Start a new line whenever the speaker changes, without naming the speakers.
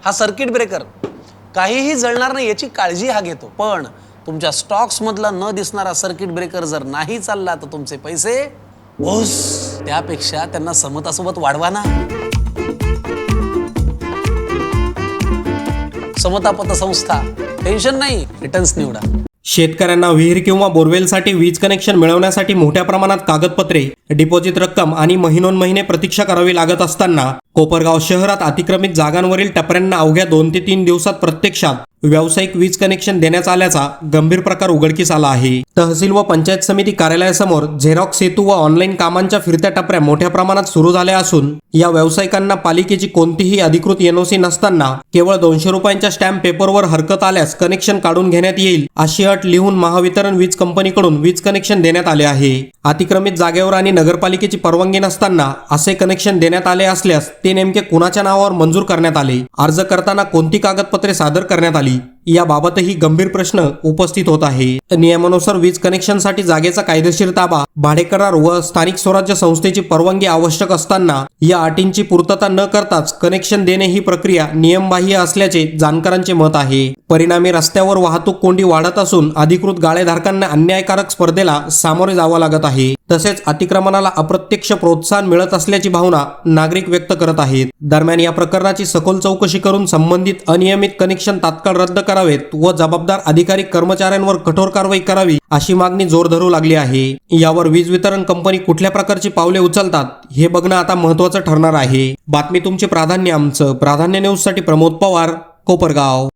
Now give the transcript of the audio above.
हा circuit breaker काहीही जळणार नाही याची काळजी हा घेतो, पण तुमच्या स्टॉक्स मधला न दिसणारा सर्किट ब्रेकर जर नाही चालला तर तुमचे पैसे ओस. त्यापेक्षा त्यांना समतासोबत वाढवा ना. समता पतसंस्था, टेन्शन नाही, रिटर्न्स निवडा.
शेतकऱ्यांना विहीर किंवा बोरवेलसाठी वीज कनेक्शन मिळवण्यासाठी मोठ्या प्रमाणात कागदपत्रे, डिपॉझिट रक्कम आणि महिनोन्महिने प्रतीक्षा करावी लागत असताना कोपरगाव शहरात अतिक्रमित जागांवरील टपऱ्यांना अवघ्या 2 ते 3 दिवसात प्रत्यक्षात व्यावसायिक वीज कनेक्शन देण्यात आल्याचा गंभीर प्रकार उघडकीस आला आहे. तहसील व पंचायत समिती कार्यालयासमोर झेरॉक्स सेतू व ऑनलाईन कामांच्या फिरत्या टपऱ्या मोठ्या प्रमाणात सुरू झाल्या असून या व्यावसायिकांना पालिकेची कोणतीही अधिकृत एनओसी नसताना केवळ 200 रुपयांच्या स्टॅम्प पेपरवर हरकत आल्यास कनेक्शन काढून घेण्यात येईल अशी अट लिहून महावितरण वीज कंपनीकडून वीज कनेक्शन देण्यात आले आहे. अतिक्रमित जागेवर आणि नगरपालिकेची परवानगी नसताना असे कनेक्शन देण्यात आले असल्यास ते नेमके कुणाच्या नावावर मंजूर करण्यात आले, अर्ज करताना कोणती कागदपत्रे सादर करण्यात आली याबाबतही गंभीर प्रश्न उपस्थित होत आहे. नियमानुसार वीज कनेक्शनसाठी जागेचा कायदेशीर ताबा, भाडेकरार व स्थानिक स्वराज्य संस्थेची परवानगी आवश्यक असताना या अटींची पूर्तता न करताच कनेक्शन देणे ही प्रक्रिया नियमबाह्य असल्याचे जाणकारांचे मत आहे. परिणामी रस्त्यावर वाहतूक कोंडी वाढत असून अधिकृत गाळेधारकांना अन्यायकारक स्पर्धेला सामोरे जावं लागत आहे. तसेच अतिक्रमणाला अप्रत्यक्ष प्रोत्साहन मिळत असल्याची भावना नागरिक व्यक्त करत आहेत. दरम्यान या प्रकरणाची सखोल चौकशी करून संबंधित अनियमित कनेक्शन तात्काळ रद्द करावेत व जबाबदार अधिकारी कर्मचाऱ्यांवर कठोर कारवाई करावी अशी मागणी जोर धरू लागली आहे. यावर वीज वितरण कंपनी कुठल्या प्रकारची पावले उचलतात हे बघणं आता महत्त्वाचं ठरणार आहे. बातमी तुमचे प्राधान्य, आमचं प्राधान्य न्यूज साठी प्रमोद पवार, कोपरगाव.